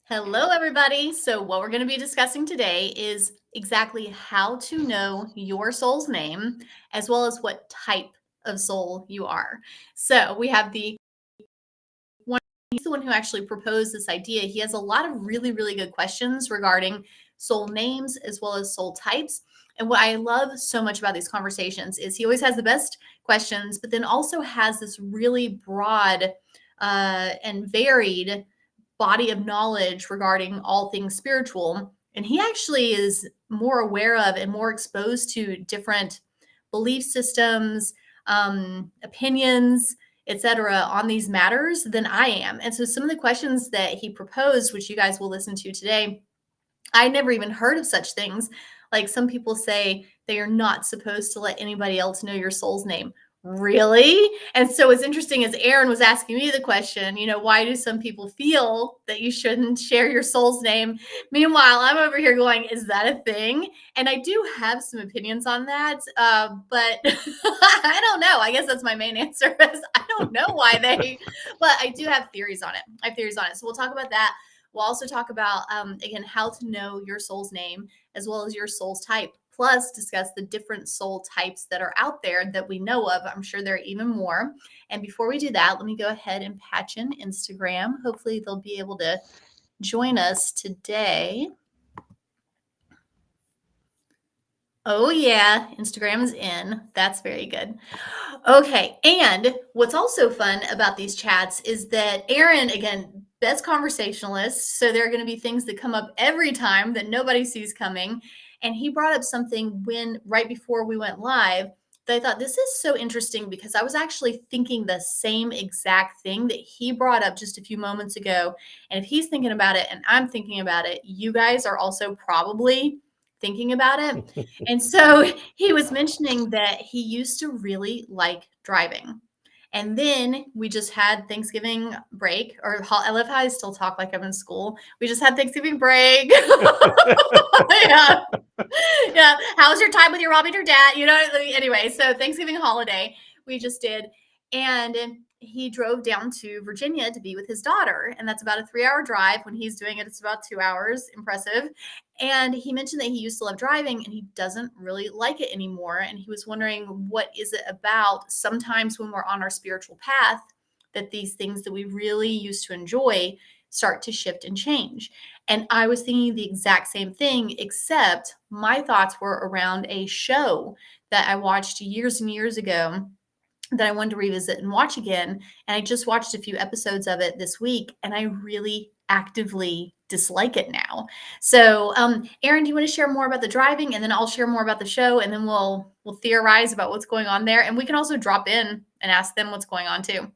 Hello, everybody. So, what we're going to be discussing today is exactly how to know your soul's name, as well as what type of soul you are. So, we have the one, he's the one who actually proposed this idea. He has a lot of really, really good questions regarding soul names as well as soul types. And what I love so much about these conversations is he always has the best questions, but then also has this really broad and varied body of knowledge regarding all things spiritual. And he actually is more aware of and more exposed to different belief systems, opinions, etc., on these matters than I am. And so some of the questions that he proposed, which you guys will listen to today, I never even heard of such things. Like some people say they are not supposed to let anybody else know your soul's name. Really? And so it's interesting as Aaron was asking me the question, why do some people feel that you shouldn't share your soul's name? Meanwhile, I'm over here going, is that a thing? And I do have some opinions on that, but I don't know. I guess that's my main answer is I don't know why but I do have theories on it. I have theories on it. So we'll talk about that. We'll also talk about, again, how to know your soul's name as well as your soul's type, plus discuss the different soul types that are out there that we know of. I'm sure there are even more. And before we do that, let me go ahead and patch in Instagram. Hopefully they'll be able to join us today. Oh, yeah, Instagram is in. That's very good. Okay, and what's also fun about these chats is that Aaron, again, best conversationalist, so there are going to be things that come up every time that nobody sees coming. And he brought up something right before we went live that I thought this is so interesting because I was actually thinking the same exact thing that he brought up just a few moments ago. And if he's thinking about it and I'm thinking about it, you guys are also probably thinking about it. And so he was mentioning that he used to really like driving. And then we just had Thanksgiving break, I love how I still talk like I'm in school. We just had Thanksgiving break. Yeah. Yeah. How was your time with your mom and your dad? Anyway, so Thanksgiving holiday we just did. And he drove down to Virginia to be with his daughter. And that's about a 3-hour drive. When he's doing it, it's about 2 hours. Impressive. And he mentioned that he used to love driving and he doesn't really like it anymore. And he was wondering, what is it about sometimes when we're on our spiritual path that these things that we really used to enjoy start to shift and change? And I was thinking the exact same thing, except my thoughts were around a show that I watched years and years ago that I wanted to revisit and watch again. And I just watched a few episodes of it this week, and I really actively dislike it now. So, Aaron, do you want to share more about the driving, and then I'll share more about the show, and then we'll theorize about what's going on there, and we can also drop in and ask them what's going on too.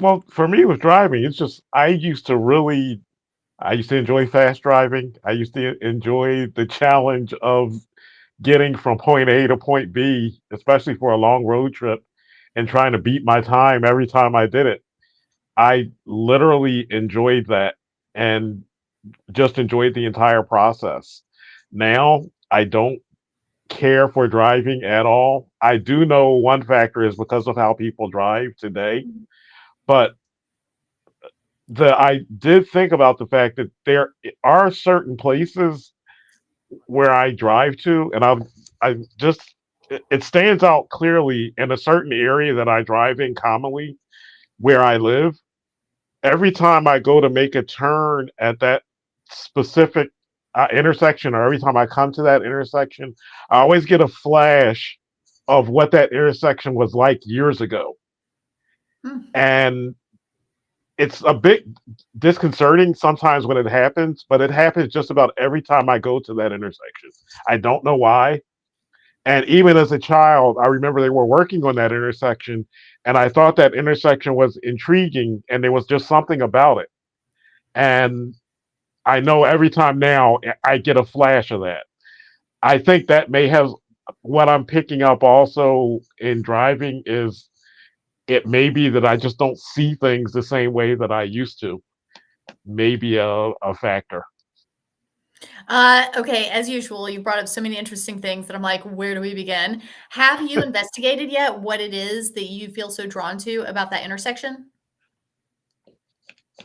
Well, for me with driving, it's just I used to enjoy fast driving. I used to enjoy the challenge of getting from point A to point B, especially for a long road trip, and trying to beat my time every time I did it. I literally enjoyed that and just enjoyed the entire process. Now I don't care for driving at all. I do know one factor is because of how people drive today, but I did think about the fact that there are certain places where I drive to, and I just it stands out clearly in a certain area that I drive in commonly where I live. Every time I go to make a turn at that specific intersection, or every time I come to that intersection, I always get a flash of what that intersection was like years ago. Hmm. And it's a bit disconcerting sometimes when it happens, but it happens just about every time I go to that intersection. I don't know why. And even as a child, I remember they were working on that intersection, and I thought that intersection was intriguing, and there was just something about it. And I know every time now I get a flash of that. I think that may have what I'm picking up also in driving is it may be that I just don't see things the same way that I used to. Maybe a factor. Okay, as usual, you brought up so many interesting things that I'm like, where do we begin? Have you investigated yet what it is that you feel so drawn to about that intersection?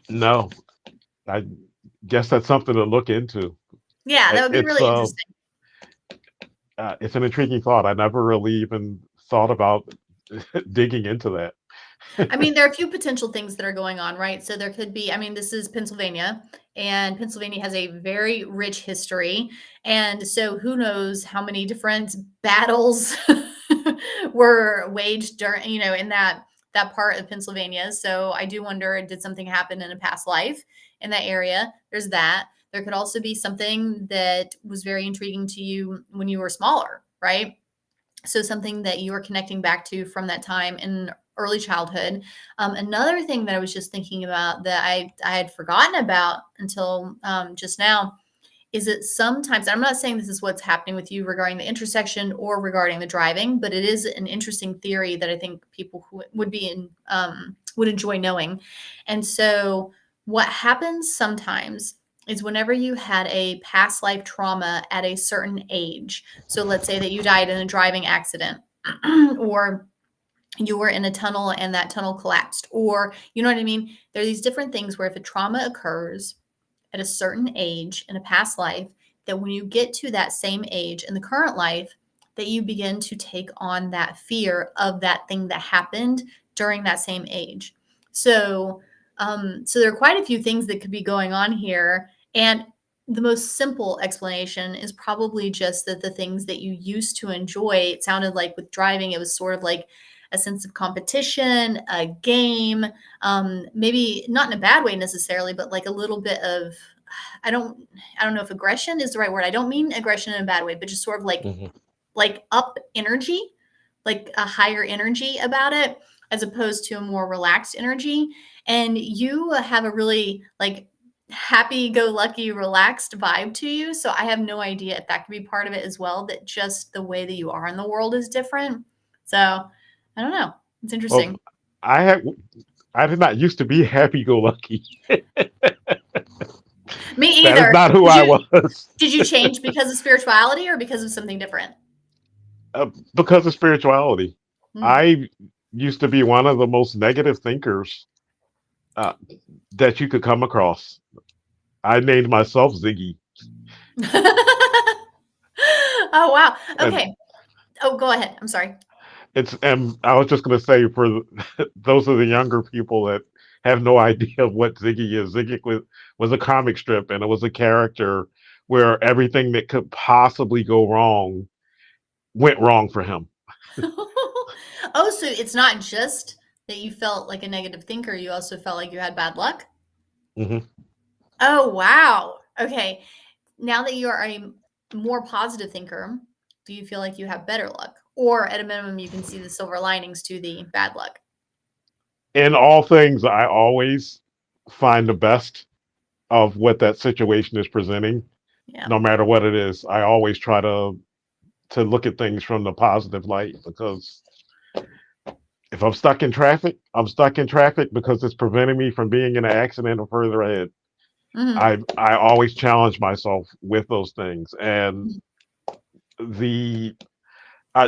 No, I guess that's something to look into. Yeah, that would be It's really interesting. it's an intriguing thought. I never really even thought about digging into that. I mean, there are a few potential things that are going on, right? So there could be, I mean, this is Pennsylvania, and Pennsylvania has a very rich history. And so who knows how many different battles were waged during, in that part of Pennsylvania. So I do wonder, did something happen in a past life in that area? There's that. There could also be something that was very intriguing to you when you were smaller, right? So something that you are connecting back to from that time in early childhood. Another thing that I was just thinking about that I had forgotten about until just now is that sometimes, I'm not saying this is what's happening with you regarding the intersection or regarding the driving, but it is an interesting theory that I think people who would be in would enjoy knowing. And so what happens sometimes is whenever you had a past life trauma at a certain age. So let's say that you died in a driving accident or you were in a tunnel and that tunnel collapsed, or you know what I mean? There are these different things where if a trauma occurs at a certain age in a past life, that when you get to that same age in the current life, that you begin to take on that fear of that thing that happened during that same age. So, so there are quite a few things that could be going on here, and the most simple explanation is probably just that the things that you used to enjoy, it sounded like with driving, it was sort of like a sense of competition, a game, maybe not in a bad way necessarily, but like a little bit of I don't I don't know if aggression is the right word. I don't mean aggression in a bad way, but just sort of Hmm. like up energy, like a higher energy about it as opposed to a more relaxed energy. And you have a really like happy go lucky relaxed vibe to you. So I have no idea if that could be part of it as well, that just the way that you are in the world is different. So I don't know. It's Well, interesting. I had I did not used to be happy-go-lucky. Me That is either. not who Did I you was. did you change because of spirituality or because of something different? Because of spirituality. Hmm. I used to be one of the most negative thinkers uh, that you could come across. I named myself Ziggy, Oh wow. and Okay. Oh, go ahead. I'm sorry. and I was just going to say for those of the younger people that have no idea what Ziggy is. Ziggy was a comic strip, and it was a character where everything that could possibly go wrong went wrong for him. Oh, so it's not just that you felt like a negative thinker, you also felt like you had bad luck? Hmm. Oh, wow. Okay. Now that you are a more positive thinker, do you feel like you have better luck? Or at a minimum, you can see the silver linings to the bad luck? In all things, I always find the best of what that situation is presenting, Yeah. no matter what it is. I always try to look at things from the positive light because if I'm stuck in traffic, I'm stuck in traffic because it's preventing me from being in an accident or further ahead. Hmm. I always challenge myself with those things, and the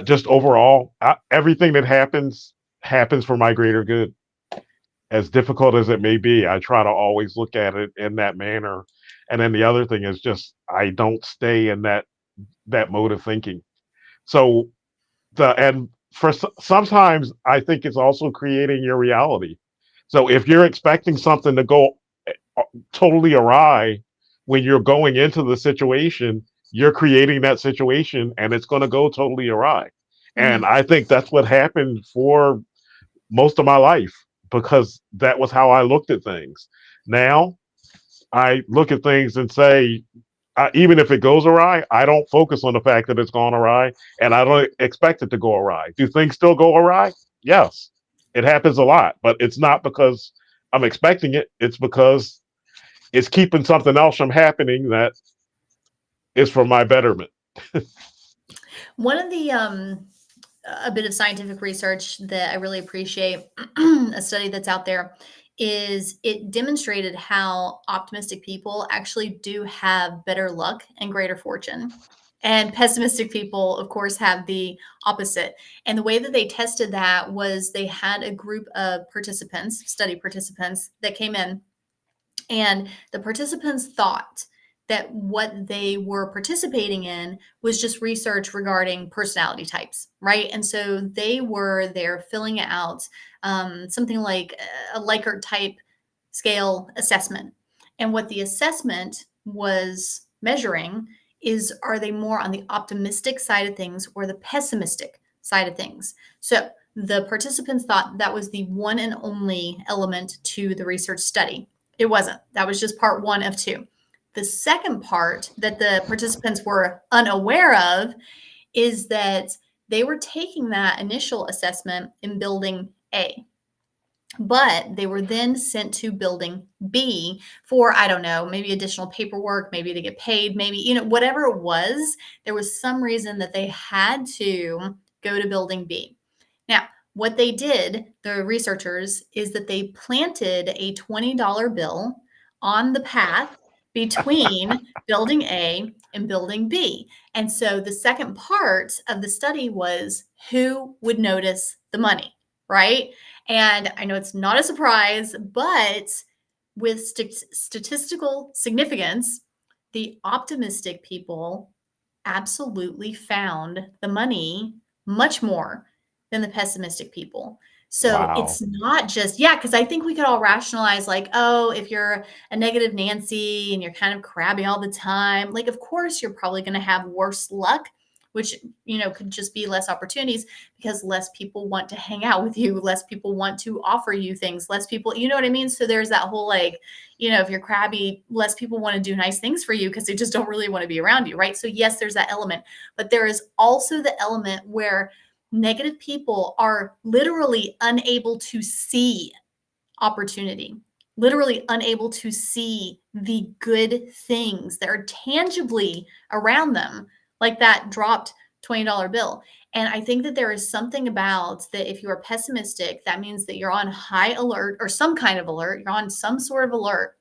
just overall everything that happens for my greater good. As difficult as it may be, I try to always look at it in that manner. And then the other thing is just I don't stay in that mode of thinking. So the and for sometimes I think it's also creating your reality. So if you're expecting something to go totally awry when you're going into the situation, you're creating that situation and it's going to go totally awry. And Hmm. I think that's what happened for most of my life because that was how I looked at things. Now I look at things and say, even if it goes awry, I don't focus on the fact that it's gone awry and I don't expect it to go awry. Do things still go awry? Yes, it happens a lot, but it's not because I'm expecting it. It's because it's keeping something else from happening that is for my betterment. One of the a bit of scientific research that I really appreciate, a study that's out there, is it demonstrated how optimistic people actually do have better luck and greater fortune. And pessimistic people, of course, have the opposite. And the way that they tested that was they had a group of participants, study participants, that came in And the participants thought that what they were participating in was just research regarding personality types, right? And so they were there filling out something like a Likert type scale assessment. And what the assessment was measuring is, are they more on the optimistic side of things or the pessimistic side of things? So the participants thought that was the one and only element to the research study. It wasn't. That was just part one of two. The second part that the participants were unaware of is that they were taking that initial assessment in building A, but they were then sent to building B for, I don't know, maybe additional paperwork, maybe to get paid, maybe, whatever it was, there was some reason that they had to go to building B. Now, what they did, the researchers, is that they planted a $20 bill on the path between building A and building B. And so the second part of the study was who would notice the money, right? And I know it's not a surprise, but with statistical significance, the optimistic people absolutely found the money much more than the pessimistic people. So Wow. it's not just, yeah, because I think we could all rationalize, like, oh, if you're a negative Nancy and you're kind of crabby all the time, like, of course, you're probably going to have worse luck, which, could just be less opportunities because less people want to hang out with you, less people want to offer you things, less people, you know what I mean? So there's that whole, like, if you're crabby, less people want to do nice things for you because they just don't really want to be around you, right? So yes, there's that element, but there is also the element where negative people are literally unable to see opportunity, literally unable to see the good things that are tangibly around them, like that dropped $20 bill. And I think that there is something about that. If you are pessimistic, that means that you're on high alert or some kind of alert, you're on some sort of alert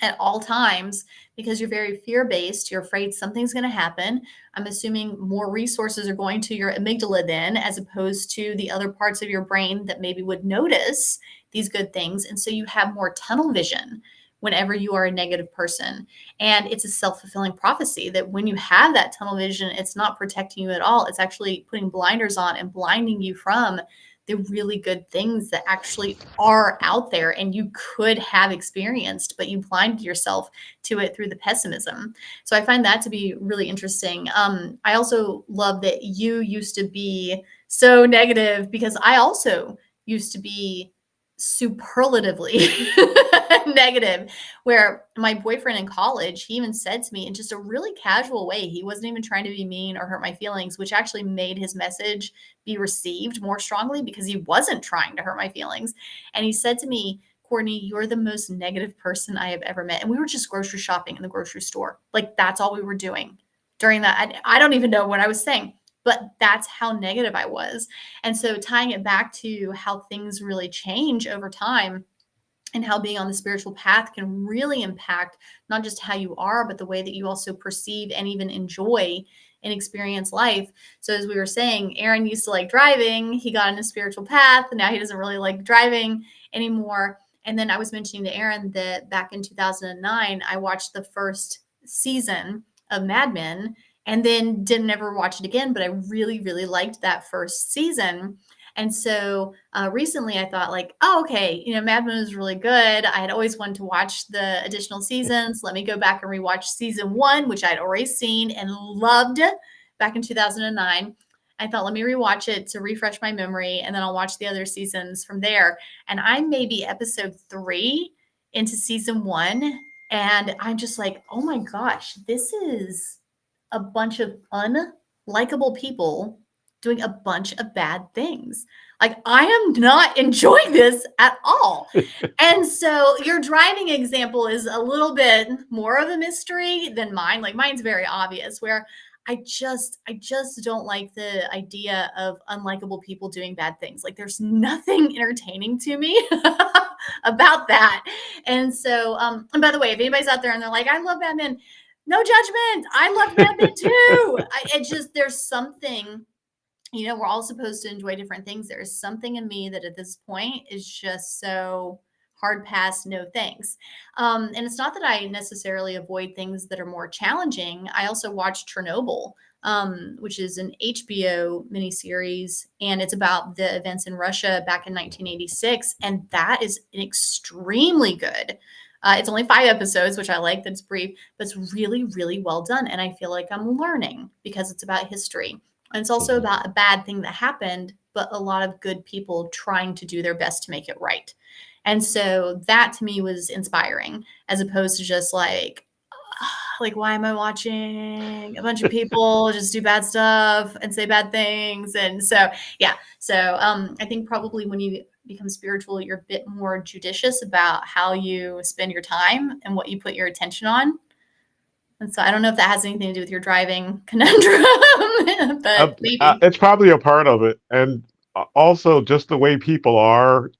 at all times because you're very fear based. You're afraid something's going to happen. I'm assuming more resources are going to your amygdala then, as opposed to the other parts of your brain that maybe would notice these good things. And so you have more tunnel vision whenever you are a negative person. And it's a self fulfilling prophecy that when you have that tunnel vision, it's not protecting you at all. It's actually putting blinders on and blinding you from the really good things that actually are out there and you could have experienced, but you blinded yourself to it through the pessimism. So I find that to be really interesting. I also love that you used to be so negative because I also used to be superlatively negative, where my boyfriend in college, he even said to me in just a really casual way, he wasn't even trying to be mean or hurt my feelings, which actually made his message be received more strongly because he wasn't trying to hurt my feelings. And he said to me, Courtney, you're the most negative person I have ever met. And we were just grocery shopping in the grocery store. Like, that's all we were doing during that. I don't even know what I was saying, but that's how negative I was. And so tying it back to how things really change over time and how being on the spiritual path can really impact not just how you are, but the way that you also perceive and even enjoy and experience life. So as we were saying, Aaron used to like driving. He got on a spiritual path, and now he doesn't really like driving anymore. And then I was mentioning to Aaron that back in 2009, I watched the first season of Mad Men and then didn't ever watch it again. But I really, really liked that first season. And so recently I thought, like, oh, okay, Mad Men is really good. I had always wanted to watch the additional seasons. Let me go back and rewatch season one, which I'd already seen and loved back in 2009. I thought, let me rewatch it to refresh my memory, and then I'll watch the other seasons from there. And I'm maybe episode 3 into season 1, and I'm just like, oh my gosh, this is a bunch of unlikable people doing a bunch of bad things. Like, I am not enjoying this at all. And so your driving example is a little bit more of a mystery than mine. Like, mine's very obvious, where I just don't like the idea of unlikable people doing bad things. Like, there's nothing entertaining to me about that. And so, and by the way, if anybody's out there and they're like, I love Batman, no judgment. I love Mad Men too. It just, there's something, we're all supposed to enjoy different things. There's something in me that at this point is just so hard pass, no thanks. And it's not that I necessarily avoid things that are more challenging. I also watched Chernobyl, which is an HBO miniseries, and it's about the events in Russia back in 1986. And that is an extremely good. It's only 5 episodes, which I like. That's brief, but it's really, really well done. And I feel like I'm learning because it's about history. And it's also Mhm. about a bad thing that happened, but a lot of good people trying to do their best to make it right. And so that to me was inspiring, as opposed to just like why am I watching a bunch of people just do bad stuff and say bad things? And so yeah, so I think probably when you become spiritual, you're a bit more judicious about how you spend your time and what you put your attention on. And so I don't know if that has anything to do with your driving conundrum, but maybe. It's probably a part of it, and also just the way people are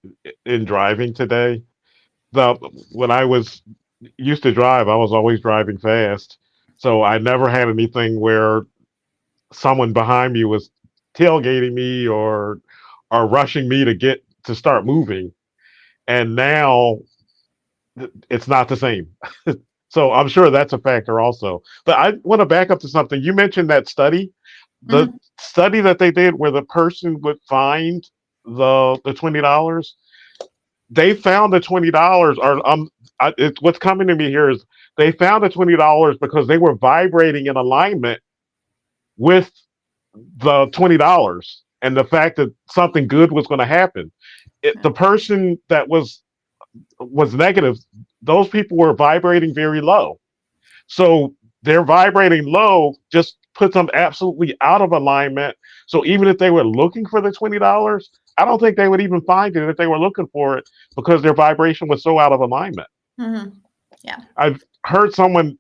in driving today. The When I was used to drive, I was always driving fast, so I never had anything where someone behind me was tailgating me or rushing me to get to start moving. And now it's not the same. So I'm sure that's a factor also. But I want to back up to something. You mentioned that study, the Mhm, study that they did where the person would find the $20. They found the $20, or what's coming to me here is they found the $20 because they were vibrating in alignment with the $20 and the fact that something good was going to happen. yeah, The person that was negative, those people were vibrating very low. So they're vibrating low just puts them absolutely out of alignment. So even if they were looking for the $20, I don't think they would even find it if they were looking for it because their vibration was so out of alignment. mhm, yeah. I've heard someone,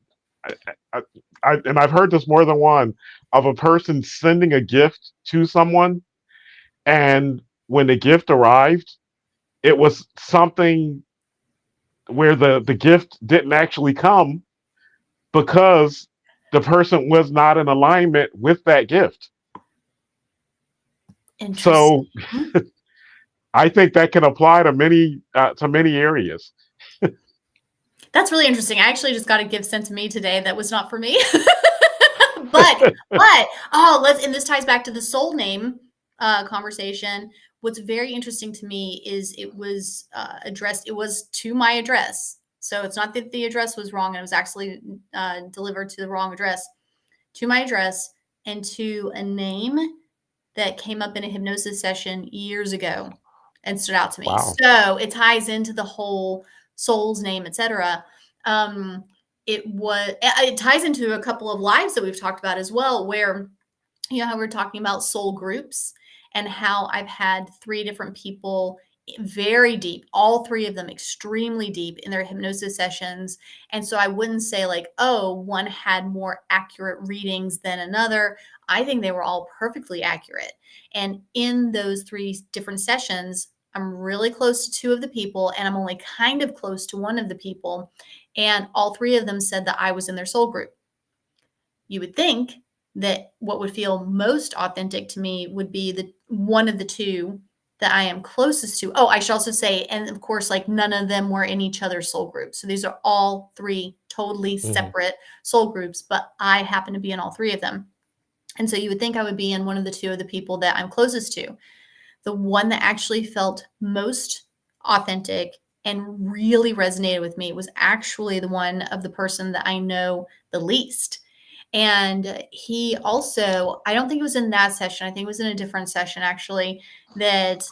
I, I, and I've heard this more than one, of a person sending a gift to someone, and when the gift arrived, it was something where the gift didn't actually come because the person was not in alignment with that gift. Interesting. So I think that can apply to many areas. That's really interesting. I actually just got a gift sent to me today that was not for me. But oh, let's and this ties back to the soul name conversation. What's very interesting to me is it was addressed. It was to my address, so it's not that the address was wrong. And it was actually delivered to the wrong address, to my address, and to a name that came up in a hypnosis session years ago and stood out to me. Wow. So it ties into the whole soul's name, etc. Um, it ties into a couple of lives that we've talked about as well, where you know how we're talking about soul groups and how I've had 3 different people very deep, all 3 of them extremely deep in their hypnosis sessions. And so I wouldn't say like, oh, one had more accurate readings than another. I think they were all perfectly accurate. And in those 3 different sessions, I'm really close to 2 of the people, and I'm only kind of close to one of the people. And all 3 of them said that I was in their soul group. You would think that what would feel most authentic to me would be the one of the 2 that I am closest to. Oh, I should also say, and of course, like none of them were in each other's soul group. So these are all 3 totally Mhm. separate soul groups, but I happen to be in all 3 of them. And so you would think I would be in one of the 2 of the people that I'm closest to. The one that actually felt most authentic and really resonated with me was actually the one of the person that I know the least. And he also, I don't think it was in that session. I think it was in a different session actually, that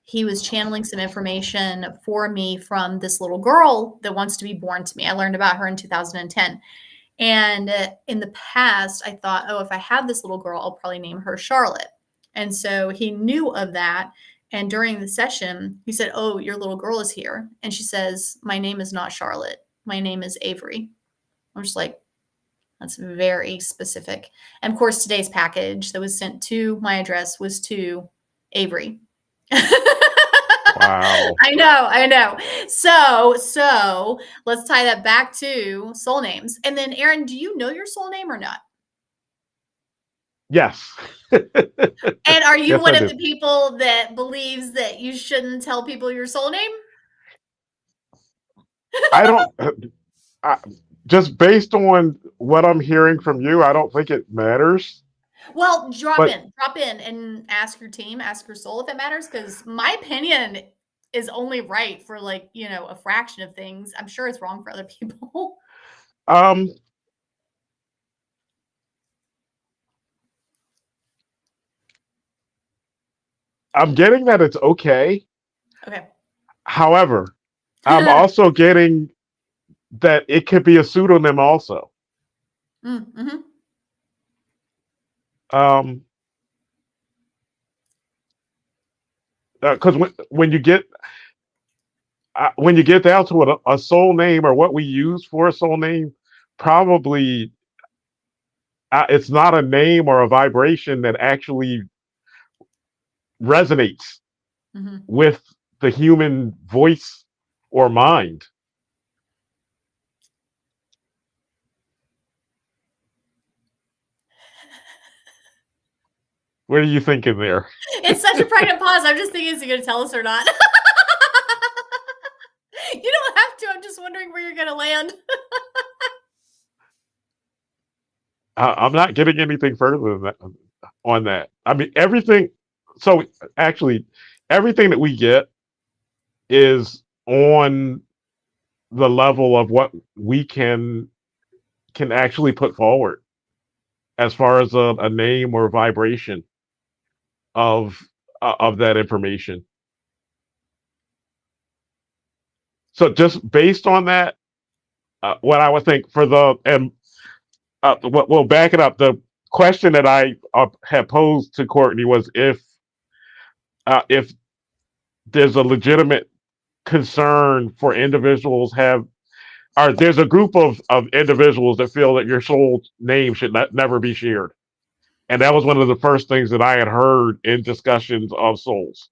he was channeling some information for me from this little girl that wants to be born to me. I learned about her in 2010. And in the past, I thought, oh, if I have this little girl, I'll probably name her Charlotte. And so he knew of that. And during the session, he said, oh, your little girl is here. And she says, my name is not Charlotte. My name is Avery. I'm just like, that's very specific. And of course, today's package that was sent to my address was to Avery. Wow. I know, I know. So let's tie that back to soul names. And then, Aaron, do you know your soul name or not? Yes. And are you Yes, I one of do. the people that believes that you shouldn't tell people your soul name? I don't. I, just based on what I'm hearing from you, I don't think it matters. Well, But drop in and ask your team, ask your soul if it matters, because my opinion is only right for like, a fraction of things. I'm sure it's wrong for other people. um, I'm getting that it's okay. Okay. However, I'm also getting that it could be a pseudonym also. Mm-hmm. Um, because when you get down to it, a soul name or what we use for a soul name, probably it's not a name or a vibration that actually resonates Mm-hmm. with the human voice or mind. What are you thinking there? It's such a pregnant pause. I'm just thinking, is he going to tell us or not? You don't have to. I'm just wondering where you're going to land. I'm not getting anything further than that, on that. I mean, everything. So actually, everything that we get is on the level of what we can actually put forward as far as a name or vibration of of that information. So just based on that, what I would think for the and what we'll back it up. The question that I had posed to Courtney was if there's a legitimate concern for individuals have or there's a group of individuals that feel that your soul name should never be shared. And that was one of the first things that I had heard in discussions of souls.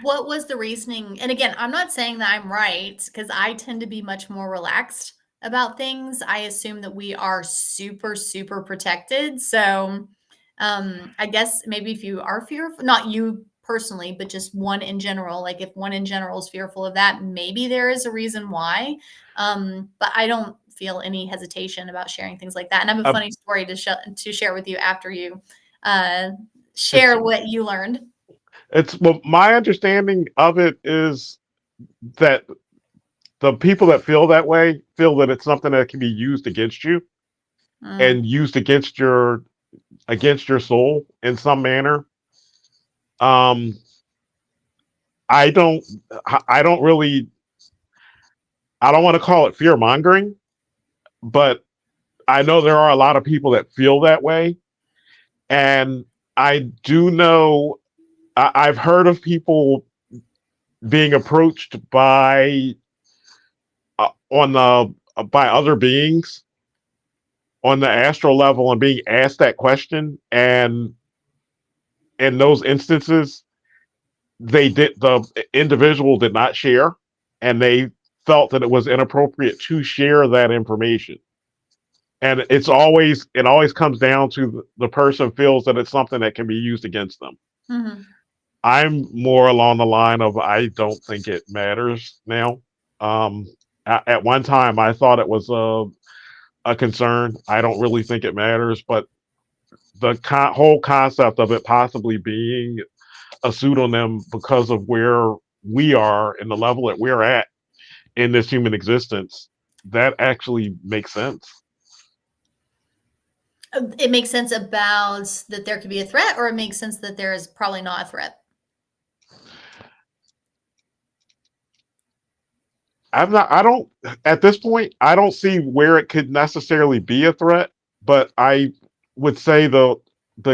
What was the reasoning? And again, I'm not saying that I'm right because I tend to be much more relaxed about things. I assume that we are super, super protected. So I guess maybe if you are fearful, not you personally, but just one in general, like if one in general is fearful of that, maybe there is a reason why. But I don't feel any hesitation about sharing things like that. And I have a Uh, funny story to share with you after you uh, it's share what you learned. it's well, my understanding of it is that the people that feel that way feel that it's something that can be used against you Mm. and used against your soul in some manner. Um, I don't I don't really I don't want to call it fear mongering, but I know there are a lot of people that feel that way, and I do know I've heard of people being approached on the by other beings on the astral level and being asked that question, and in those instances, the individual did not share, and they felt that it was inappropriate to share that information. And it always comes down to the person feels that it's something that can be used against them. Mhm. I'm more along the line of I don't think it matters now. Um, at one time, I thought it was a concern. I don't really think it matters, but the whole concept of it possibly being a pseudonym because of where we are and the level that we're at in this human existence, that actually makes sense. It makes sense about that there could be a threat, or it makes sense that there is probably not a threat. I don't, at this point, I don't see where it could necessarily be a threat, but I would say the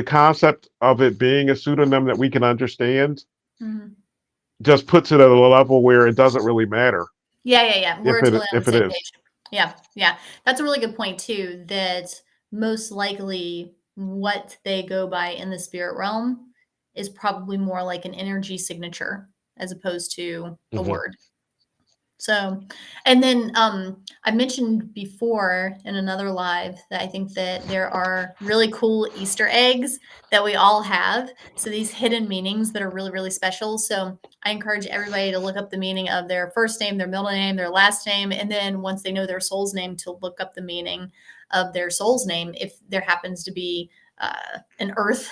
concept of it being a pseudonym that we can understand Mhm. just puts it at a level where it doesn't really matter Yeah. We're totally on the if it same is. page. Yeah. That's a really good point too, that most likely what they go by in the spirit realm is probably more like an energy signature as opposed to a Hmm. word. So, and then I mentioned before in another live that I think that there are really cool Easter eggs that we all have. So these hidden meanings that are really, really special. So I encourage everybody to look up the meaning of their first name, their middle name, their last name, and then once they know their soul's name, to look up the meaning of their soul's name if there happens to be an earth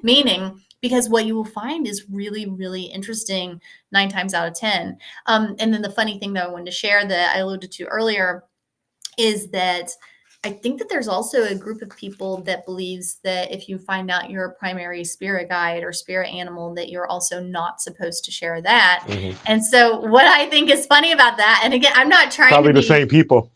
meaning, because what you will find is really, really interesting 9 times out of 10. And then the funny thing that I wanted to share that I alluded to earlier is that I think that there's also a group of people that believes that if you find out you're a primary spirit guide or spirit animal, that you're also not supposed to share that. Hmm. And so what I think is funny about that, and again, I'm not trying to Probably the be same people.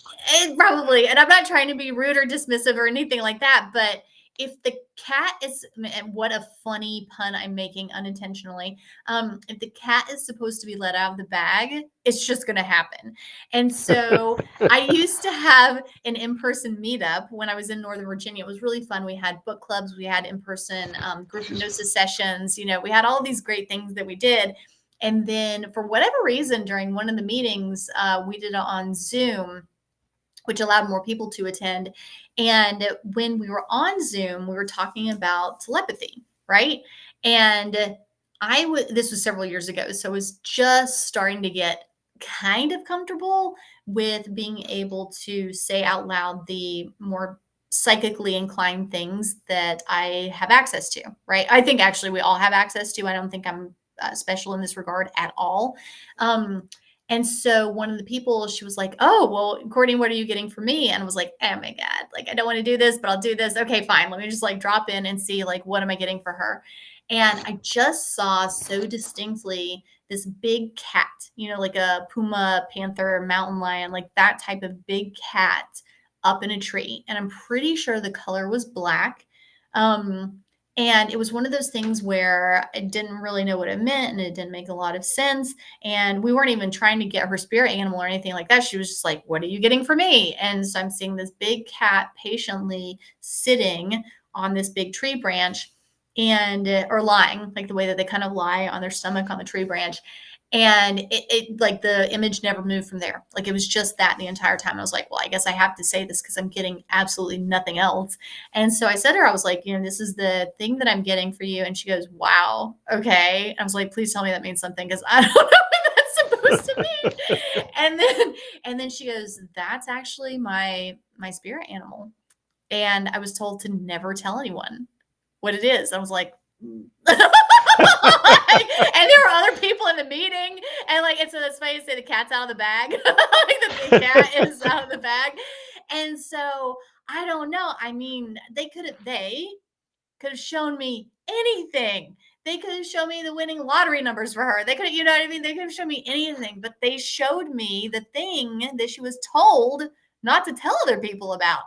probably, and I'm not trying to be rude or dismissive or anything like that, but if the cat is, and what a funny pun I'm making unintentionally, if the cat is supposed to be let out of the bag, it's just going to happen. And so I used to have an in-person meetup when I was in Northern Virginia. It was really fun. We had book clubs, we had in-person group hypnosis sessions. We had all these great things that we did. And then for whatever reason, during one of the meetings, we did it on Zoom, which allowed more people to attend. And when we were on Zoom, we were talking about telepathy, right? And this was several years ago, so I was just starting to get kind of comfortable with being able to say out loud the more psychically inclined things that I have access to, right? I think actually we all have access to. I don't think I'm special in this regard at all. And so one of the people, she was like, "Oh, well, Courtney, what are you getting for me?" And I was like, "Oh my God, like, I don't want to do this, but I'll do this. Okay, fine. Let me just like drop in and see like, what am I getting for her?" And I just saw so distinctly this big cat, like a puma, panther, mountain lion, like that type of big cat up in a tree. And I'm pretty sure the color was black. Um, and it was one of those things where I didn't really know what it meant and it didn't make a lot of sense. And we weren't even trying to get her spirit animal or anything like that. She was just like, "What are you getting for me?" And so I'm seeing this big cat patiently sitting on this big tree branch and or lying, like the way that they kind of lie on their stomach on the tree branch. And it like the image never moved from there. Like it was just that the entire time. I was like, well, I guess I have to say this because I'm getting absolutely nothing else. And so I said to her, I was like, this is the thing that I'm getting for you. And she goes, "Wow, okay." I was like, "Please tell me that means something, because I don't know what that's supposed to mean." And then she goes, "That's actually my spirit animal. And I was told to never tell anyone what it is." I was like, and there were other people in the meeting, and like, and so that's funny to say the cat's out of the bag. Like the big cat is out of the bag. And so I don't know. I mean, they could have shown me anything. They could have shown me the winning lottery numbers for her. They could have, you know what I mean? They could have shown me anything, but they showed me the thing that she was told not to tell other people about.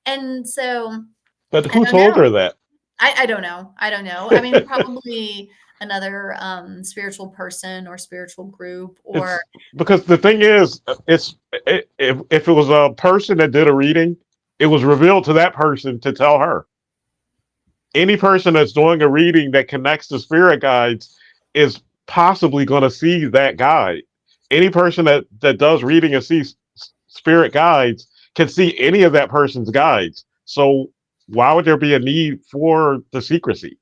And so But I who don't told her know. that? I don't know. I don't know. I mean, probably another spiritual person or spiritual group or It's because the thing is, if it was a person that did a reading, it was revealed to that person to tell her. Any person that's doing a reading that connects to spirit guides is possibly going to see that guide. Any person that does reading and sees spirit guides can see any of that person's guides. So why would there be a need for the secrecy?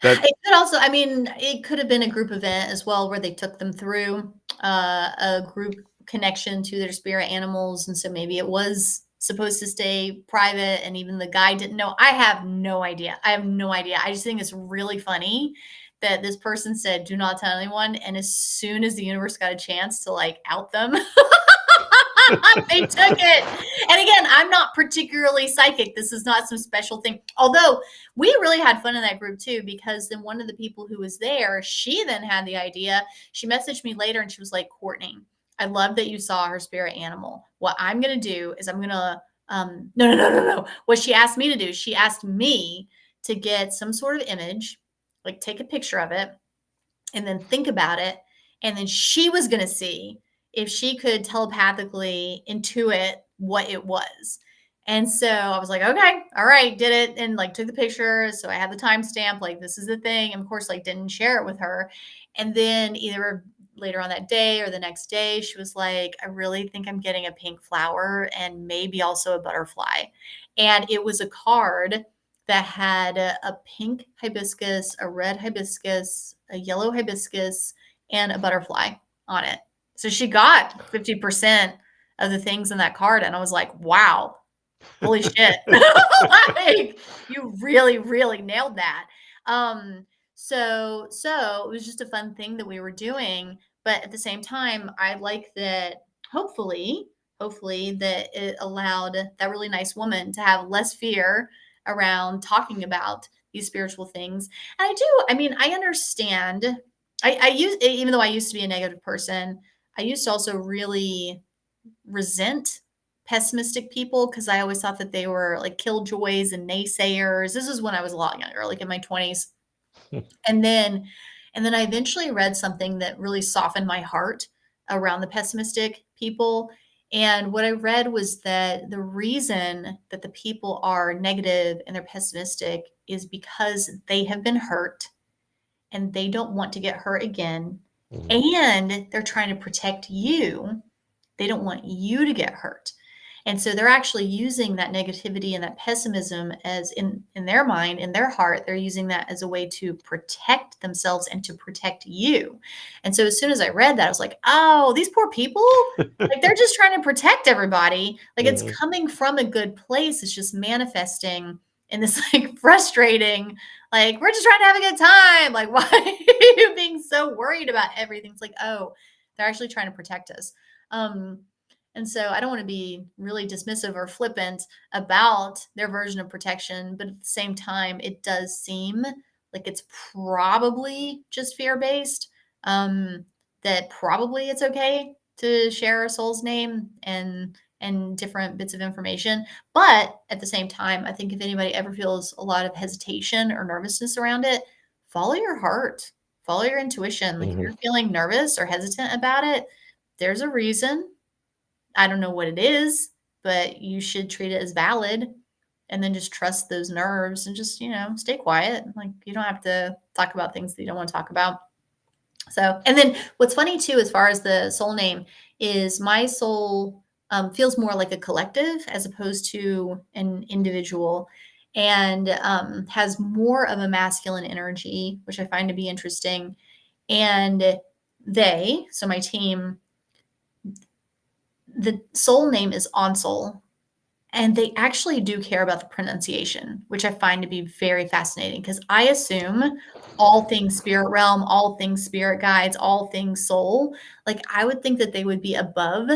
That it could also, I mean, it could have been a group event as well where they took them through a group connection to their spirit animals. And so maybe it was supposed to stay private and even the guy didn't know. I have no idea. I have no idea. I just think it's really funny that this person said, "Do not tell anyone." And as soon as the universe got a chance to like out them, they took it. And again, I'm not particularly psychic. This is not some special thing. Although we really had fun in that group too, because then one of the people who was there, she then had the idea. She messaged me later and she was like, "Courtney, I love that you saw her spirit animal. What I'm going to do is I'm going to, no, no, no, no, no. What she asked me to do, she asked me to get some sort of image, like take a picture of it and then think about it. And then she was going to see if she could telepathically intuit what it was." And so I was like, "Okay, all right," did it and like took the picture. So I had the timestamp, like, this is the thing. And of course, like, didn't share it with her. And then either later on that day or the next day, she was like, I really think I'm getting a pink flower and maybe also a butterfly. And it was a card that had a pink hibiscus, a red hibiscus, a yellow hibiscus, and a butterfly on it. So she got 50% of the things in that card. And I was like, wow, holy shit. Like, you really, really nailed that. So it was just a fun thing that we were doing. But at the same time, I like that hopefully that it allowed that really nice woman to have less fear around talking about these spiritual things. And I mean, I understand. I use, even though I used to be a negative person, I used to also really resent pessimistic people because I always thought that they were like killjoys and naysayers. This is when I was a lot younger, like in my 20s. And then I eventually read something that really softened my heart around the pessimistic people. And what I read was that the reason that the people are negative and they're pessimistic is because they have been hurt and they don't want to get hurt again. Mhm. And they're trying to protect you. They don't want you to get hurt. And so they're actually using that negativity and that pessimism as in their mind, in their heart, they're using that as a way to protect themselves and to protect you. And so as soon as I read that, I was like, oh, these poor people, like they're just trying to protect everybody. Like it's Mhm. coming from a good place. It's just manifesting in this like frustrating, like, we're just trying to have a good time. Like, why are you being so worried about everything? It's like, oh, they're actually trying to protect us. Um, and so I don't want to be really dismissive or flippant about their version of protection, but at the same time, it does seem like it's probably just fear based. Um, that probably it's okay to share a soul's name and different bits of information. But at the same time, I think if anybody ever feels a lot of hesitation or nervousness around it, follow your heart, follow your intuition. Like if Mhm. you're feeling nervous or hesitant about it, there's a reason. I don't know what it is, but you should treat it as valid and then just trust those nerves and just, stay quiet. Like you don't have to talk about things that you don't want to talk about. So, and then what's funny too, as far as the soul name, is my soul feels more like a collective as opposed to an individual and has more of a masculine energy, which I find to be interesting. And so my team, the soul name is On Soul, and they actually do care about the pronunciation, which I find to be very fascinating because I assume all things spirit realm, all things spirit guides, all things soul, like I would think that they would be above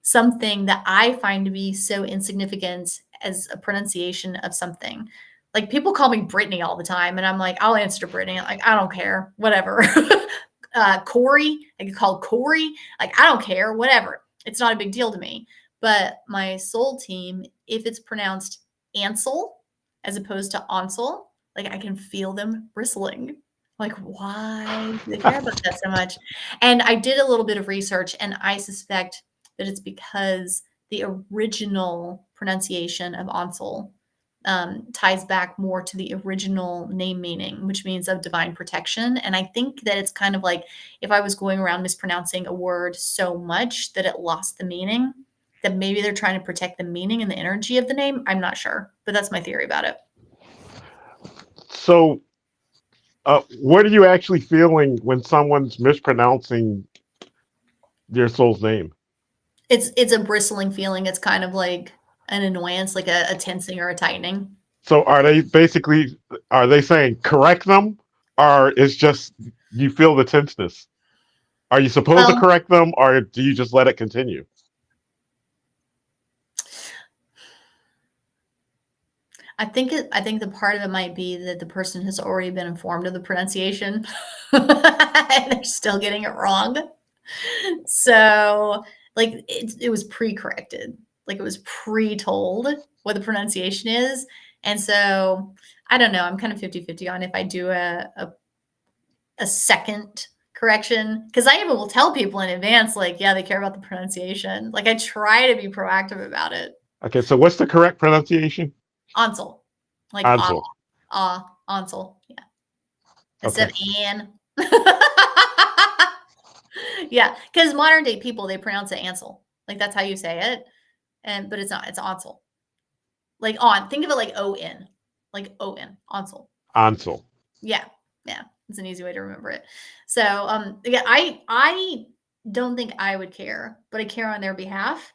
something that I find to be so insignificant as a pronunciation of something. Like people call me Brittany all the time, and I'm like, I'll answer to Brittany. Like, I don't care, whatever. Corey, I get called Corey. Like, I don't care, whatever. It's not a big deal to me. But my soul team, if it's pronounced Ansel as opposed to Onsel, like I can feel them bristling. Like, why do they care about that so much? And I did a little bit of research, and I suspect that it's because the original pronunciation of Ansel ties back more to the original name meaning, which means of divine protection. And I think that it's kind of like if I was going around mispronouncing a word so much that it lost the meaning, that maybe they're trying to protect the meaning and the energy of the name. I'm not sure, but that's my theory about it. So, what are you actually feeling when someone's mispronouncing your soul's name? It's a bristling feeling. It's kind of like an annoyance, like a tensing or a tightening. So, are they saying correct them, or it's just you feel the tenseness? Are you supposed to Well, correct them, or do you just let it continue? I think the part of it might be that the person has already been informed of the pronunciation and they're still getting it wrong. So, like it was pre-corrected. Like it was pre-told what the pronunciation is. And so, I don't know, I'm kind of 50-50 on if I do a second correction because I even will tell people in advance like, yeah, they care about the pronunciation. Like I try to be proactive about it. Okay, so what's the correct pronunciation? Ansel. Like Ansel. Ansel. Yeah. Instead Okay. of Anne. Yeah, because modern day people, they pronounce it Ansel. Like that's how you say it. But it's not, it's Ansel. Like on. Think of it like O-N. Like O-N. Ansel. Ansel. Yeah. Yeah. It's an easy way to remember it. So yeah, I don't think I would care, but I care on their behalf.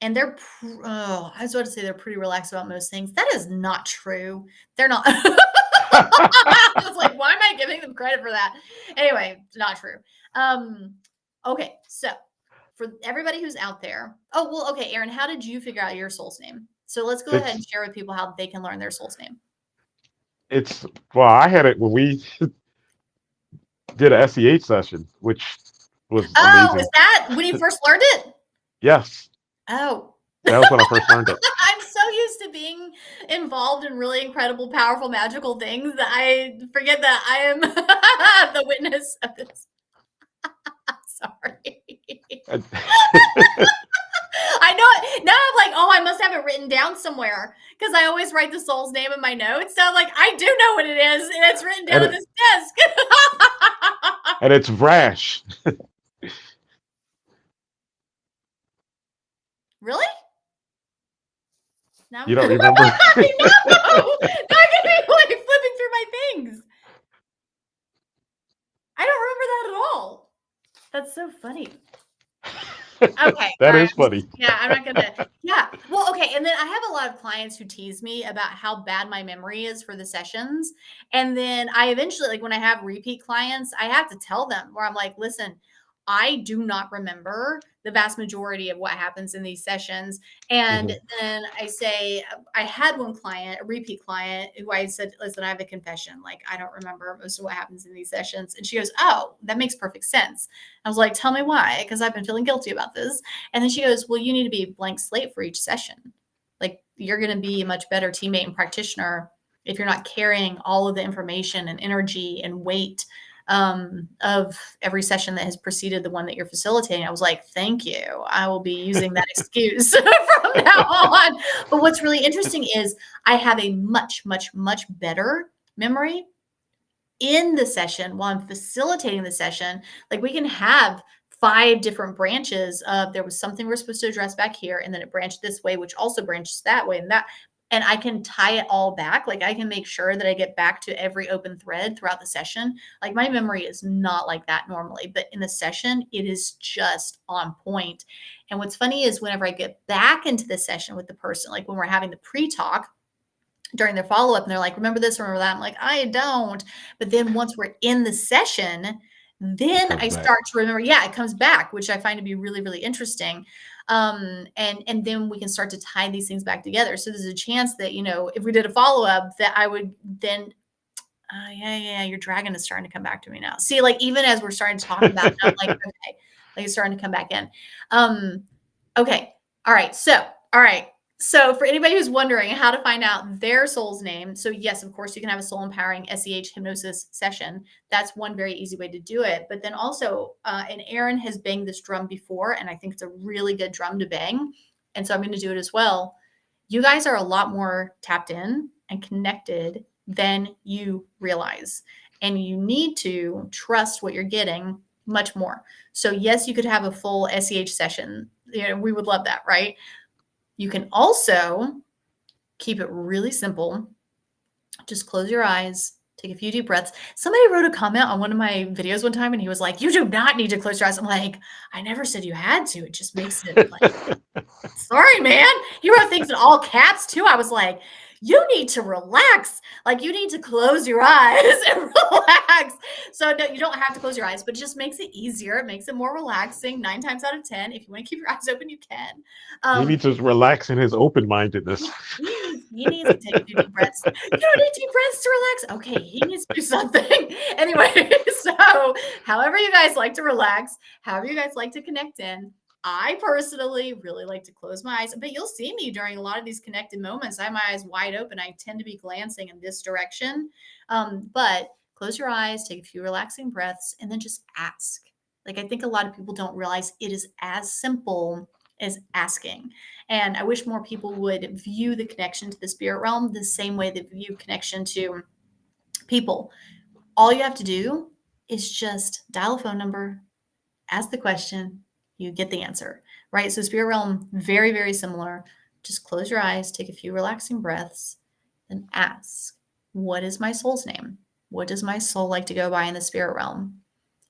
And I was about to say they're pretty relaxed about most things. That is not true. They're not. I was like, why am I giving them credit for that? Anyway, not true. Um, okay, so for everybody who's out there, oh well, okay, Aaron, how did you figure out your soul's name? So let's go ahead and it's share with people how they can learn their soul's name. it's well, I had it when we did a SEH session, which was Oh, is amazing. that when you first learned it? Yes, Oh, that was when I first learned it. I'm so used to being involved in really incredible, powerful, magical things that I forget that I am the witness of this. Sorry. I know it. Now I'm like, oh, I must have it written down somewhere because I always write the soul's name in my notes. So I'm like, I do know what it is, and it's written down and on it, this desk. and it's Rash. Really? Now You I'm don't I remember? know. Now I'm gonna be like flipping through my things. I don't remember that at all. That's so funny. Okay, That alright, is funny. I'm not gonna yeah, well, okay, and then I have a lot of clients who tease me about how bad my memory is for the sessions, and then I eventually like, when I have repeat clients, I have to tell them where I'm like, "Listen, I do not remember the vast majority of what happens in these sessions," and Mhm. then I say I had one client, a repeat client, who I said, "Listen, I have a confession, like, I don't remember most of what happens in these sessions," and she goes, "Oh, that makes perfect sense." I was like, "Tell me why, because I've been feeling guilty about this." And then she goes, "Well, you need to be a blank slate for each session. Like, you're going to be a much better teammate and practitioner if you're not carrying all of the information and energy and weight of every session that has preceded the one that you're facilitating." I was like, "Thank you. I will be using that excuse from now on." But what's really interesting is I have a much, much, much better memory in the session while I'm facilitating the session. Like we can have 5 different branches of there was something we're supposed to address back here, and then it branched this way, which also branches that way, and that, and I can tie it all back. Like I can make sure that I get back to every open thread throughout the session. Like my memory is not like that normally, but in the session, it is just on point. And what's funny is whenever I get back into the session with the person, like when we're having the pre-talk, during their follow-up and they're like, remember this, remember that. I'm like, I don't. But then once we're in the session, It then comes I back. start to remember, yeah, it comes back, which I find to be really, really interesting. And then we can start to tie these things back together. So there's a chance that, if we did a follow-up that I would then yeah, your dragon is starting to come back to me now. See, like even as we're starting to talk about it, I'm like, okay, like it's starting to come back in. Um, okay. All right. All right. So for anybody who's wondering how to find out their soul's name, so yes, of course, you can have a soul empowering SEH hypnosis session. That's one very easy way to do it. But then also, and Aaron has banged this drum before, and I think it's a really good drum to bang. And so I'm going to do it as well. You guys are a lot more tapped in and connected than you realize. And you need to trust what you're getting much more. So, yes, you could have a full SEH session. We would love that, right? You can also keep it really simple. Just close your eyes, take a few deep breaths. Somebody wrote a comment on one of my videos one time and he was like, "You do not need to close your eyes." I'm like, I never said you had to. It just makes it like, sorry, man. He wrote things in all caps too. I was like, you need to relax. Like you need to close your eyes and relax. So no, you don't have to close your eyes, but it just makes it easier. It makes it more relaxing. 9 times out of 10, if you want to keep your eyes open, you can. He Um, needs to relax in his open mindedness. he needs to take a few deep breaths. You don't need deep breaths to relax. Okay, he needs to do something. Anyway, so however you guys like to relax, however you guys like to connect in, I personally really like to close my eyes, but you'll see me during a lot of these connected moments. I have my eyes wide open. I tend to be glancing in this direction. But close your eyes, take a few relaxing breaths, and then just ask. Like, I think a lot of people don't realize it is as simple as asking. And I wish more people would view the connection to the spirit realm the same way they view connection to people. All you have to do is just dial a phone number, ask the question, you get the answer, right? So spirit realm, very, very similar. Just close your eyes, take a few relaxing breaths, and ask, what is my soul's name? What does my soul like to go by in the spirit realm?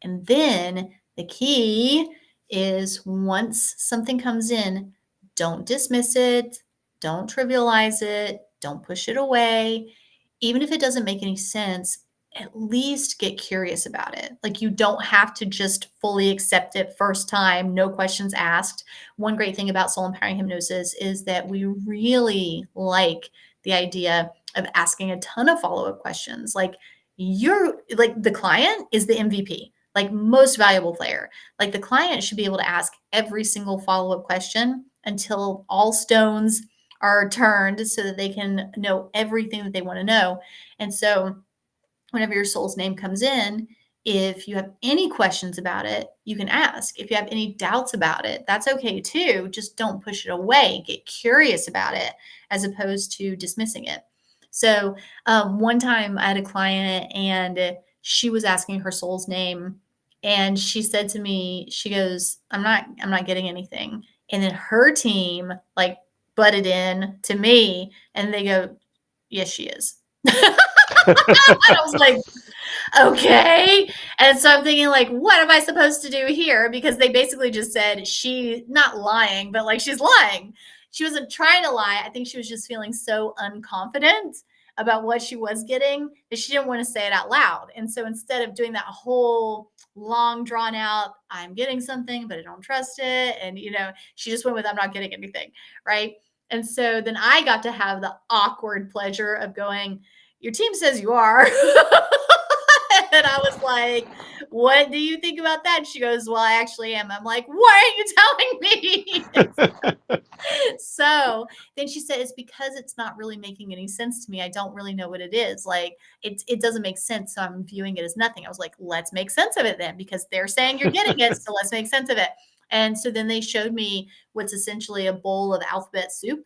And then the key is once something comes in, don't dismiss it, don't trivialize it, don't push it away. Even if it doesn't make any sense, at least get curious about it. Like you don't have to just fully accept it first time, no questions asked. One great thing about soul empowering hypnosis is that we really like the idea of asking a ton of follow-up questions. Like you're like the client is the MVP, like most valuable player. Like the client should be able to ask every single follow-up question until all stones are turned so that they can know everything that they want to know. And so whenever your soul's name comes in, if you have any questions about it, you can ask. If you have any doubts about it, that's okay too. Just don't push it away. Get curious about it as opposed to dismissing it. So one time I had a client and she was asking her soul's name, and she said to me, she goes, I'm not getting anything. And then her team like butted in to me and they go, yes, she is. I was like, okay. And so I'm thinking, like, what am I supposed to do here? Because they basically just said she not lying, but like she's lying. She wasn't trying to lie. I think she was just feeling so unconfident about what she was getting that she didn't want to say it out loud. And so instead of doing that whole long drawn out, I'm getting something, but I don't trust it. And, she just went with, I'm not getting anything. Right. And so then I got to have the awkward pleasure of going, your team says you are. And I was like, what do you think about that? And she goes, well, I actually am. I'm like, why are you telling me? So then she said, it's because it's not really making any sense to me. I don't really know what it is. Like it doesn't make sense. So I'm viewing it as nothing. I was like, let's make sense of it then, because they're saying you're getting it. So let's make sense of it. And so then they showed me what's essentially a bowl of alphabet soup.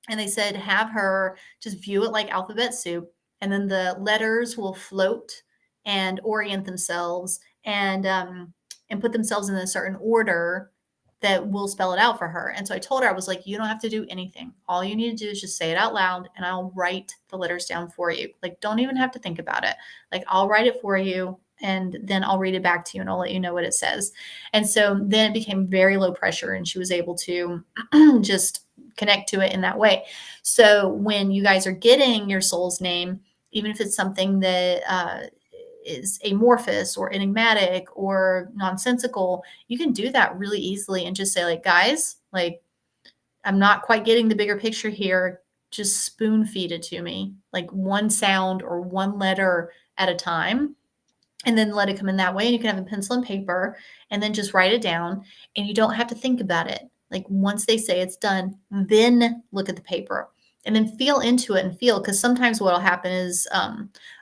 And they said, have her just view it like alphabet soup. And then the letters will float and orient themselves and put themselves in a certain order that will spell it out for her. And so I told her, I was like, you don't have to do anything. All you need to do is just say it out loud and I'll write the letters down for you. Like, don't even have to think about it. Like, I'll write it for you and then I'll read it back to you and I'll let you know what it says. And so then it became very low pressure and she was able to just connect to it in that way. So when you guys are getting your soul's name, even if it's something that is amorphous or enigmatic or nonsensical, you can do that really easily and just say, like, guys, like, I'm not quite getting the bigger picture here. Just spoon feed it to me, like one sound or one letter at a time, and then let it come in that way. And you can have a pencil and paper and then just write it down, and you don't have to think about it. Like once they say it's done, then look at the paper and then feel into it and feel, because sometimes what will happen is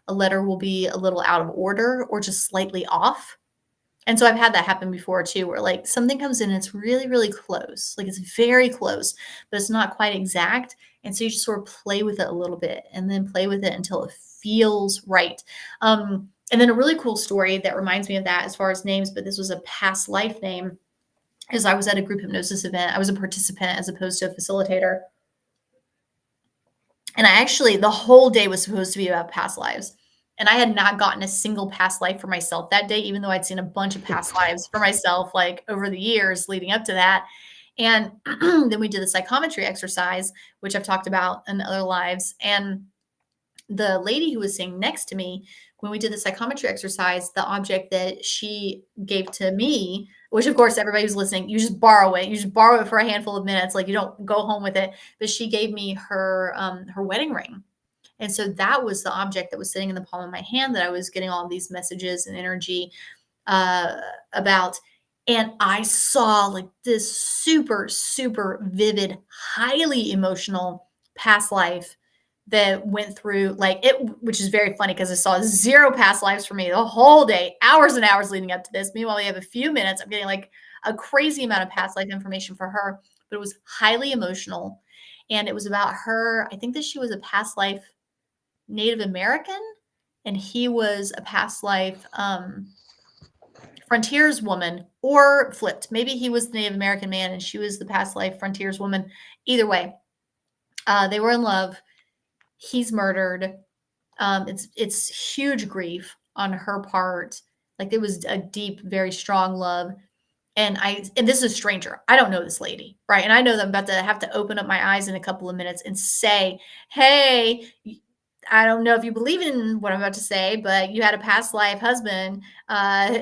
a letter will be a little out of order or just slightly off. And so I've had that happen before too, where like something comes in and it's really, really close. Like it's very close, but it's not quite exact. And so you just sort of play with it a little bit and then play with it until it feels right. And then a really cool story that reminds me of that as far as names, but this was a past life name, is I was at a group hypnosis event. I was a participant as opposed to a facilitator. And I actually, the whole day was supposed to be about past lives. And I had not gotten a single past life for myself that day, even though I'd seen a bunch of past lives for myself, like over the years leading up to that. And then we did the psychometry exercise, which I've talked about in other lives. And the lady who was sitting next to me, when we did the psychometry exercise, the object that she gave to me, which of course everybody who's listening, you just borrow it. You just borrow it for a handful of minutes. Like you don't go home with it. But she gave me her wedding ring. And so that was the object that was sitting in the palm of my hand that I was getting all these messages and energy uh, about. And I saw like this super, super vivid, highly emotional past life that went through like it, which is very funny because I saw zero past lives for me the whole day, hours and hours leading up to this. Meanwhile, we have a few minutes. I'm getting like a crazy amount of past life information for her, but it was highly emotional. And it was about her. I think that she was a past life Native American and he was a past life frontiers woman, or flipped. Maybe he was the Native American man and she was the past life frontiers woman. Either way, they were in love. He's murdered. It's huge grief on her part. Like it was a deep, very strong love. And this is a stranger. I don't know this lady, right? And I know that I'm about to have to open up my eyes in a couple of minutes and say, hey, I don't know if you believe in what I'm about to say, but you had a past life husband,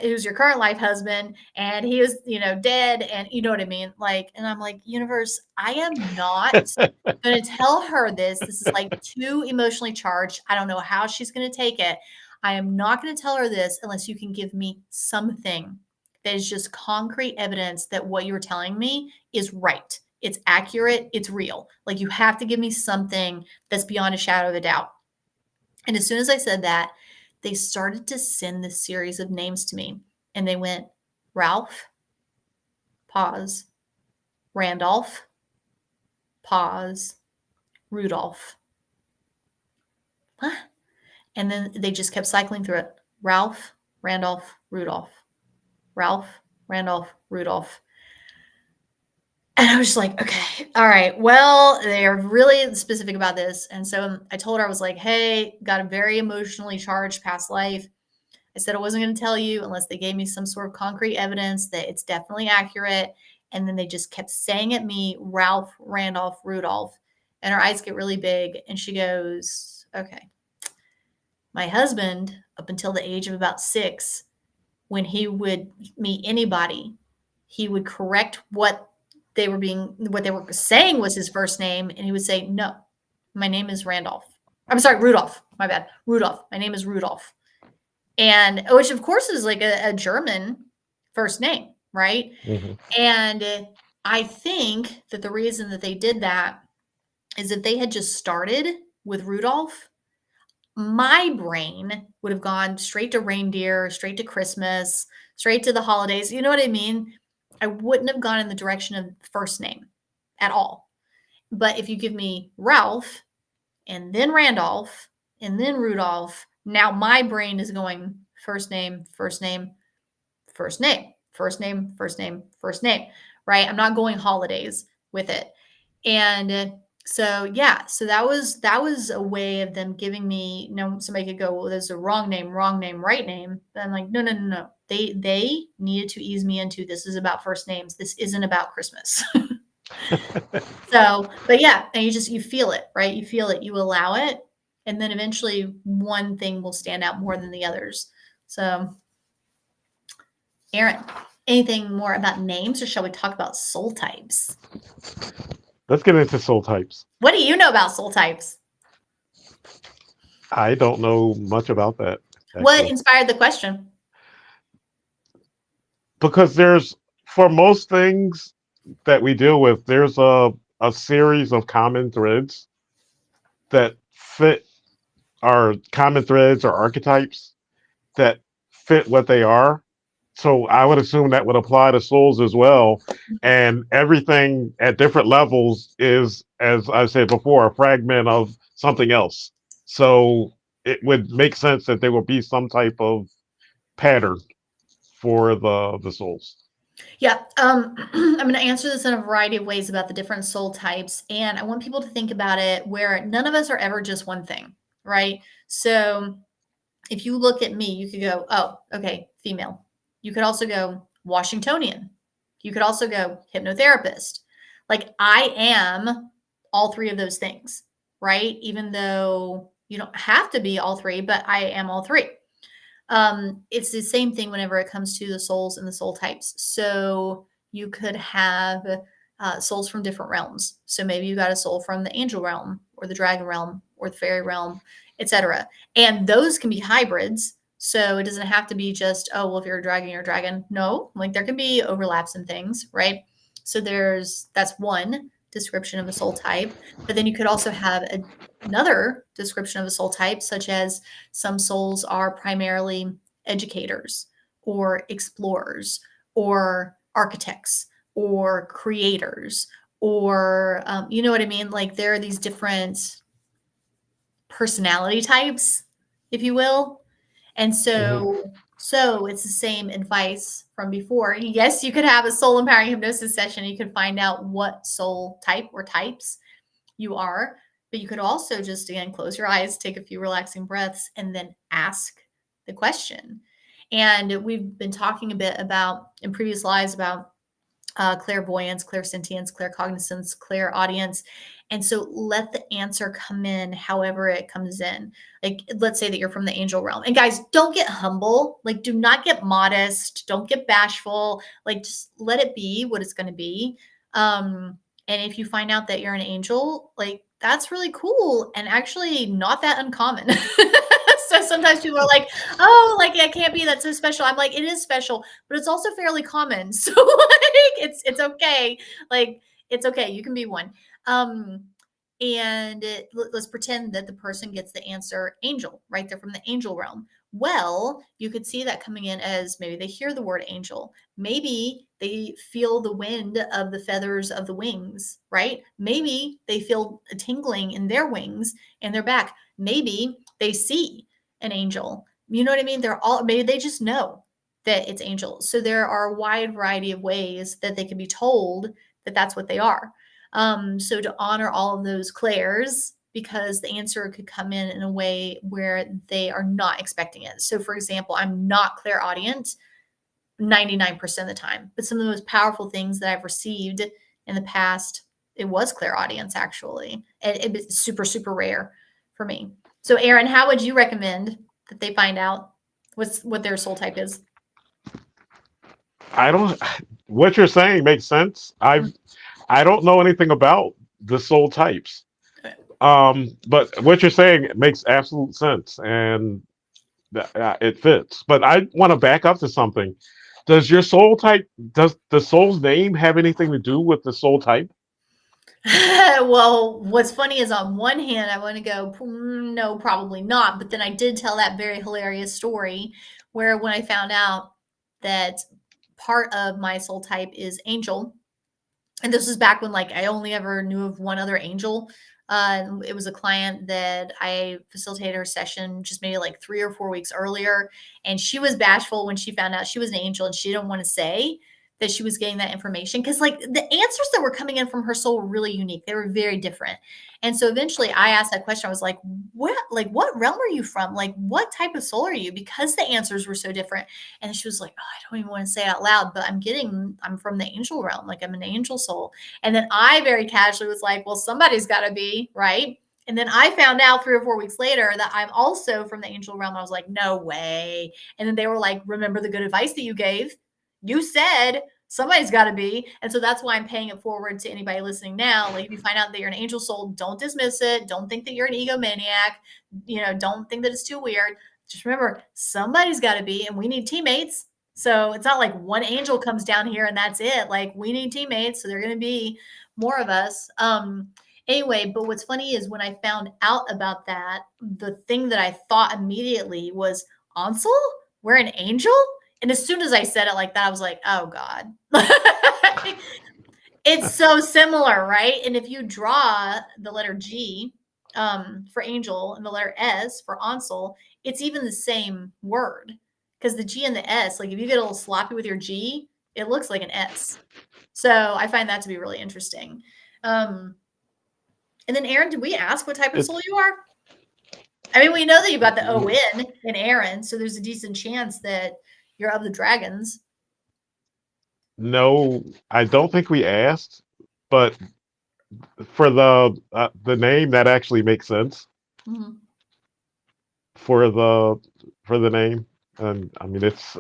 who's your current life husband, and he was, dead, and you know what I mean? Like, and I'm like, universe, I am not going to tell her this. This is like too emotionally charged. I don't know how she's going to take it. I am not going to tell her this unless you can give me something that is just concrete evidence that what you're telling me is right. It's accurate. It's real. Like you have to give me something that's beyond a shadow of a doubt. And as soon as I said that, they started to send this series of names to me. And they went, Ralph, pause, Randolph, pause, Rudolph. What? And then they just kept cycling through it. Ralph, Randolph, Rudolph. Ralph, Randolph, Rudolph. And I was just like, okay, all right, well, they are really specific about this. And so I told her, I was like, hey, got a very emotionally charged past life. I said I wasn't going to tell you unless they gave me some sort of concrete evidence that it's definitely accurate. And then they just kept saying at me, Ralph, Randolph, Rudolph. And her eyes get really big. And she goes, okay. My husband, up until the age of about 6, when he would meet anybody, he would correct what they were saying was his first name. And he would say, no, my name is Randolph. I'm sorry, Rudolph. My bad. Rudolph. My name is Rudolph. And which of course is like a German first name, right? Mhm. And I think that the reason that they did that is if they had just started with Rudolph, my brain would have gone straight to reindeer, straight to Christmas, straight to the holidays. You know what I mean? I wouldn't have gone in the direction of first name at all. But if you give me Ralph and then Randolph and then Rudolph, now my brain is going first name, first name, first name, first name, first name, first name, right? I'm not going holidays with it. And so yeah, so that was a way of them giving me, somebody could go, well, there's a wrong name, right name. But I'm like, no, no, no, no. They needed to ease me into, this is about first names. This isn't about Christmas. So, but yeah, and you feel it, right? You feel it, you allow it, and then eventually one thing will stand out more than the others. So, Aaron, anything more about names, or shall we talk about soul types? Let's get into soul types. What do you know about soul types? I don't know much about that What actually, inspired the question? because there's for most things that we deal with, there's a series of common threads that fit our common threads or archetypes that fit what they are. So I would assume that would apply to souls as well. And everything at different levels is, as I said before, a fragment of something else. So it would make sense that there would be some type of pattern for the souls. Yeah, I'm going to answer this in a variety of ways about the different soul types, and I want people to think about it where none of us are ever just one thing, right? So if you look at me, you could go, oh, okay, female. You could also go Washingtonian. You could also go hypnotherapist. Like I am all three of those things, right? Even though you don't have to be all three, but I am all three. It's the same thing whenever it comes to the souls and the soul types. So you could have souls from different realms. So maybe you got a soul from the angel realm or the dragon realm or the fairy realm, etc. And those can be hybrids. So it doesn't have to be just, oh, well, if you're a dragon, you're a dragon. No, like there can be overlaps in things, right? So that's one description of a soul type. But then you could also have another description of a soul type, such as some souls are primarily educators or explorers or architects or creators or, you know what I mean? Like there are these different personality types, if you will. And Hmm. so So it's the same advice from before. Yes, you could have a soul empowering hypnosis session. You could find out what soul type or types you are, but you could also just, again, close your eyes, take a few relaxing breaths, and then ask the question. And we've been talking a bit about in previous lives about clairvoyance, clairsentience, claircognizance, clairaudience. And so let the answer come in however it comes in. Like, let's say that you're from the angel realm. And guys, don't get humble. Like, do not get modest. Don't get bashful. Like, just let it be what it's going to be. And if you find out that you're an angel, like, that's really cool and actually not that uncommon. So sometimes people are like, oh, like, it can't be, that's so special. I'm like, it is special, but it's also fairly common. So like, it's okay. Like, it's okay. You can be one. Um, and let's pretend that the person gets the answer angel, right? They're from the angel realm. Well, you could see that coming in as maybe they hear the word angel. Maybe they feel the wind of the feathers of the wings, right? Maybe they feel a tingling in their wings and their back. Maybe they see an angel. You know what I mean? They're all, maybe they just know that it's angels. So there are a wide variety of ways that they can be told that that's what they are. So to honor all of those clairs, because the answer could come in a way where they are not expecting it. So for example, I'm not clairaudient 99% of the time, but some of the most powerful things that I've received in the past, it was clairaudience actually. And it was super, super rare for me. So Aaron, how would you recommend that they find out what their soul type is? I don't. What you're saying makes sense. I don't know anything about the soul types. But what you're saying makes absolute sense, and it fits. But I want to back up to something. Does your soul type, does the soul's name have anything to do with the soul type? Well, what's funny is on one hand, I want to go, no, probably not. But then I did tell that very hilarious story where when I found out that part of my soul type is angel, and this was back when like I only ever knew of one other angel. It was a client that I facilitated her session just maybe like 3 or 4 weeks earlier, and she was bashful when she found out she was an angel, and she didn't want to say that she was getting that information because like the answers that were coming in from her soul were really unique. They were very different. And so eventually I asked that question. I was what realm are you from? Like, what type of soul are you? Because the answers were so different. And she was like, oh, I don't even want to say it out loud, but I'm from the angel realm. Like, I'm an angel soul. And then I very casually was like, well, somebody's got to be, right? And then I found out 3 or 4 weeks later that I'm also from the angel realm. I was like, no way. And then they were like, remember the good advice that you gave? You said somebody's got to be. And so that's why I'm paying it forward to anybody listening now. Like, if you find out that you're an angel soul, don't dismiss it. Don't think that you're an egomaniac. Don't think that it's too weird. Just remember, somebody's got to be, and we need teammates. So it's not like one angel comes down here and that's it. Like, we need teammates. So there are going to be more of us. Anyway, but what's funny is when I found out about that, the thing that I thought immediately was, Ansel, we're an angel? And as soon as I said it like that, I was like, oh God. It's so similar, right? And if you draw the letter G for angel and the letter S for Ansel, it's even the same word. Because the G and the S, like if you get a little sloppy with your G, it looks like an S. So I find that to be really interesting. Um, and then Aaron, did we ask what type of soul It's you are? I mean, we know that you've got the O in Aaron, so there's a decent chance that you're of the dragons. no, I don't think we asked, but for the name that actually makes sense Mhm. for the name. And I mean, it's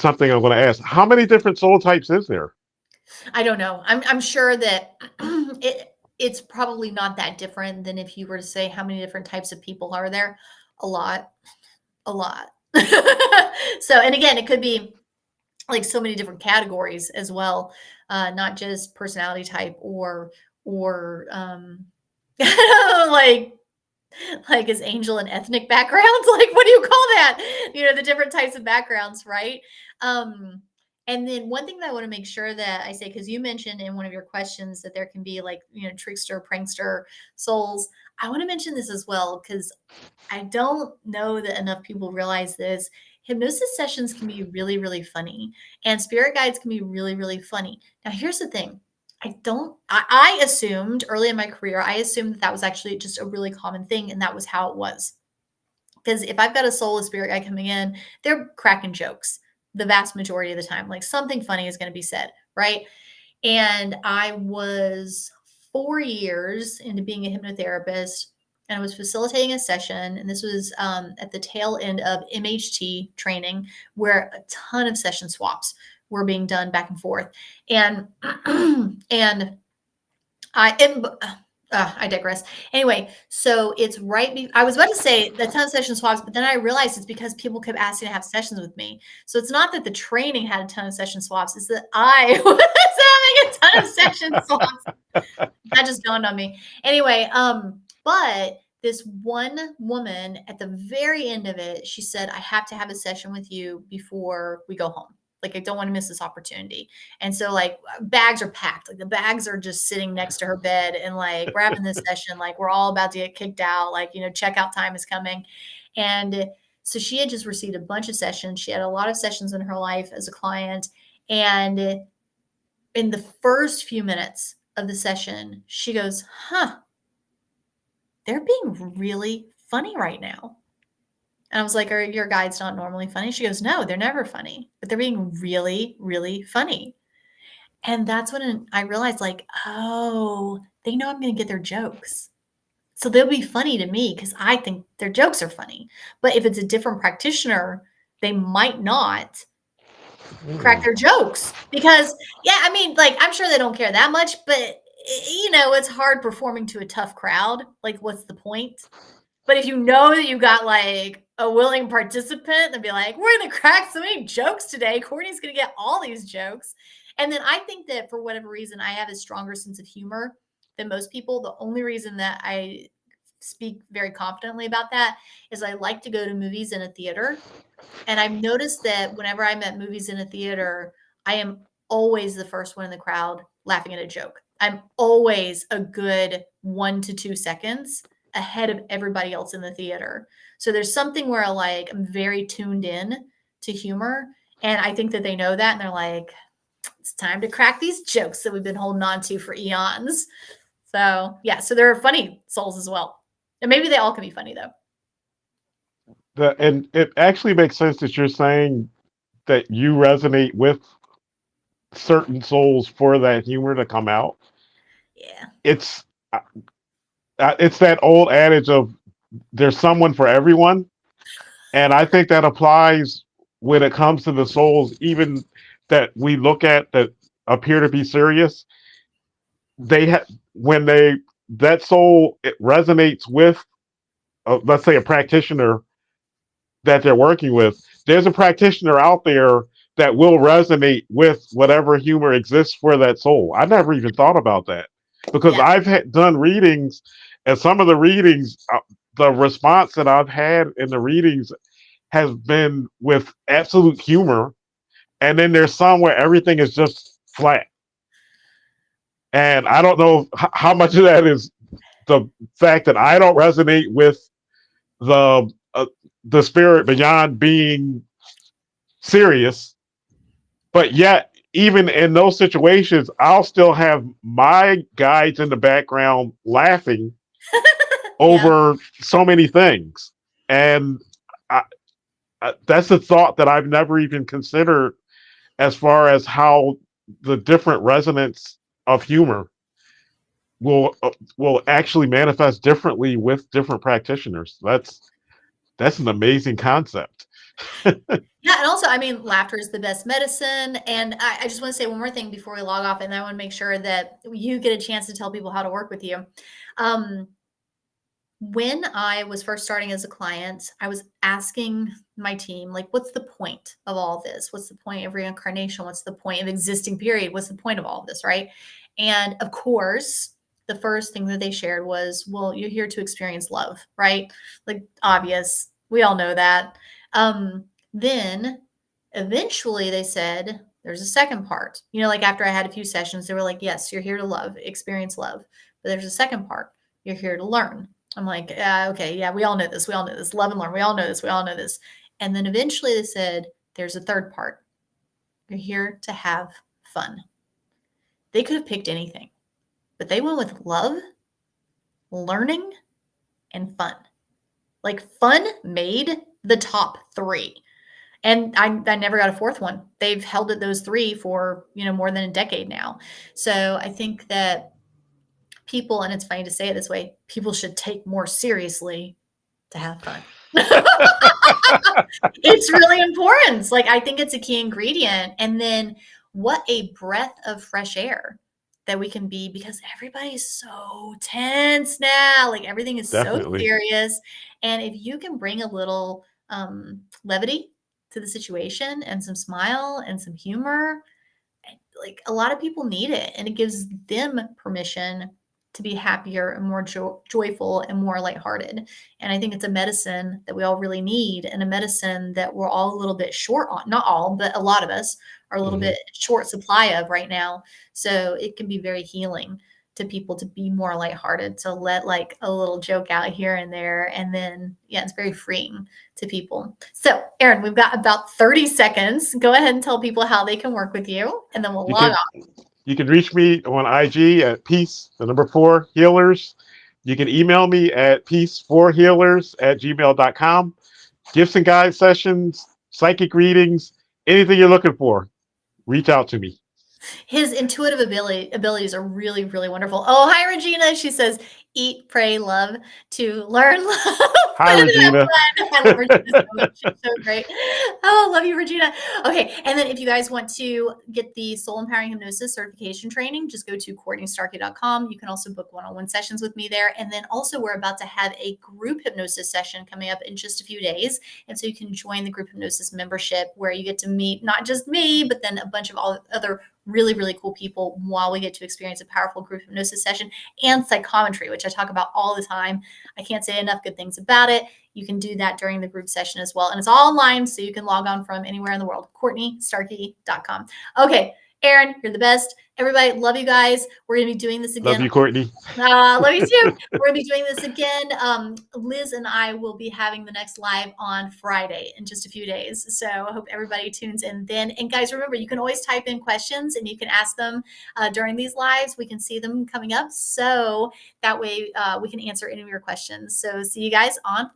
something I'm going to ask. How many different soul types is there? I don't know. I'm sure that it's probably not that different than if you were to say how many different types of people are there. A lot, a lot. So, and again, it could be like so many different categories as well, not just personality type or like is angel and ethnic backgrounds. Like, what do you call that? The different types of backgrounds, right? um and then one thing that I want to make sure that I say, because you mentioned in one of your questions that there can be like trickster, prankster souls. I want to mention this as well, because I don't know that enough people realize this. hypnosis sessions can be really, really funny, and spirit guides can be really, really funny. Now, here's the thing. I assumed early in my career, I assumed that was actually just a really common thing, and that was how it was. Because if I've got a soul, a spirit guide coming in, they're cracking jokes the vast majority of the time. Like something funny is going to be said, right? And I was 4 years into being a hypnotherapist, and I was facilitating a session. And this was at the tail end of MHT training, where a ton of session swaps were being done back and forth. And and I am. I digress. Anyway, so it's right. I was about to say the ton of session swaps, but then I realized it's because people kept asking to have sessions with me. So it's not that the training had a ton of session swaps; it's that I was having a ton of session swaps. That just dawned on me. Anyway, but this one woman at the very end of it, she said, "I have to have a session with you before we go home. Like, I don't want to miss this opportunity." And so, like, bags are packed. Like, the bags are just sitting next to her bed, and like, we're having this session. Like, we're all about to get kicked out. Like, checkout time is coming. And so she had just received a bunch of sessions. She had a lot of sessions in her life as a client. And in the first few minutes of the session, she goes, "Huh, they're being really funny right now." And I was like, "Are your guides not normally funny?" She goes, "No, they're never funny, but they're being really, really funny." And that's when I realized, like, oh, they know I'm going to get their jokes. So they'll be funny to me because I think their jokes are funny. But if it's a different practitioner, they might not crack Mm. their jokes because, yeah, I mean, like, I'm sure they don't care that much, but it's hard performing to a tough crowd. Like, what's the point? But if you know that you got like a willing participant and be like, "We're gonna crack so many jokes today. Courtney's gonna get all these jokes." And then I think that for whatever reason, I have a stronger sense of humor than most people. The only reason that I speak very confidently about that is I like to go to movies in a theater. And I've noticed that whenever I'm at movies in a theater, I am always the first one in the crowd laughing at a joke. I'm always a good 1 to 2 seconds ahead of everybody else in the theater. So there's something where I'm very tuned in to humor. And I think that they know that. And they're like, "It's time to crack these jokes that we've been holding on to for eons." So, yeah. So there are funny souls as well. And maybe they all can be funny, though. And it actually makes sense that you're saying that you resonate with certain souls for that humor to come out. Yeah. It's it's that old adage of there's someone for everyone, and I think that applies when it comes to the souls, even that we look at that appear to be serious. They have when they that soul it resonates with, let's say, a practitioner that they're working with. There's a practitioner out there that will resonate with whatever humor exists for that soul. I never even thought about that because Yeah. done readings, and some of the readings, the response that I've had in the readings has been with absolute humor, and then there's some where everything is just flat. And I don't know how much of that is the fact that I don't resonate with the uh, the spirit beyond being serious, but yet even in those situations, I'll still have my guides in the background laughing Yeah. over so many things, and I, that's a thought that I've never even considered as far as how the different resonance of humor will actually manifest differently with different practitioners. That's an amazing concept. Yeah, and also, I mean, laughter is the best medicine. And I just want to say one more thing before we log off, and I want to make sure that you get a chance to tell people how to work with you. Um, when I was first starting as a client, I was asking my team, like, what's the point of all this? What's the point of reincarnation? What's the point of existing, period? What's the point of all of this, right? And of course, the first thing that they shared was, well, you're here to experience love, right? Like, obvious. We all know that. Then eventually they said, there's a second part. Like after I had a few sessions, they were like, yes, you're here to love, experience love. But there's a second part. You're here to learn. I'm like, okay, yeah, we all know this. We all know this. Love and learn. We all know this. We all know this. And then eventually they said, there's a third part. You're here to have fun. They could have picked anything, but they went with love, learning, and fun. Like fun made the top three. And I never got a fourth one. They've held at those three for, more than a decade now. So I think that people, and it's funny to say it this way, people should take more seriously to have fun. It's really important. Like, I think it's a key ingredient. And then what a breath of fresh air that we can be, because everybody's so tense now. Like, everything is so Definitely. serious. And if you can bring a little levity to the situation and some smile and some humor, like a lot of people need it, and it gives them permission to be happier and more joyful and more lighthearted. And I think it's a medicine that we all really need, and a medicine that we're all a little bit short on. Not all, but a lot of us are a little Hmm. bit short supply of right now. So it can be very healing to people to be more lighthearted, to let like a little joke out here and there. And then, yeah, it's very freeing to people. So, Erin, we've got about 30 seconds. Go ahead and tell people how they can work with you, and then we'll You log can you can reach me on IG at peace, the number four healers. You can email me at peace4healers@gmail.com. Gifts and guide sessions, psychic readings, anything you're looking for, reach out to me. his intuitive abilities are really, really wonderful. Oh, hi, Regina. She says, eat, pray, love to learn, love, Hi, and have Regina. fun. I love Regina so much. She's so great. Oh, love you, Regina. Okay. And then if you guys want to get the Soul Empowering Hypnosis certification training, just go to CourtneyStarkey.com. You can also book one-on-one sessions with me there. And then also we're about to have a group hypnosis session coming up in just a few days. And so you can join the group hypnosis membership, where you get to meet not just me, but then a bunch of all other really, really cool people, while we get to experience a powerful group hypnosis session and psychometry, which I talk about all the time. I can't say enough good things about it. You can do that during the group session as well. And it's all online, so you can log on from anywhere in the world. CourtneyStarkey.com. Okay, Erin, you're the best. Everybody, love you guys. We're going to be doing this Love again. you, Courtney. Love you too. We're going to be doing this again. Liz and I will be having the next live on Friday in just a few days. So I hope everybody tunes in then. And guys, remember, you can always type in questions and you can ask them during these lives. We can see them coming up. So that way we can answer any of your questions. So see you guys on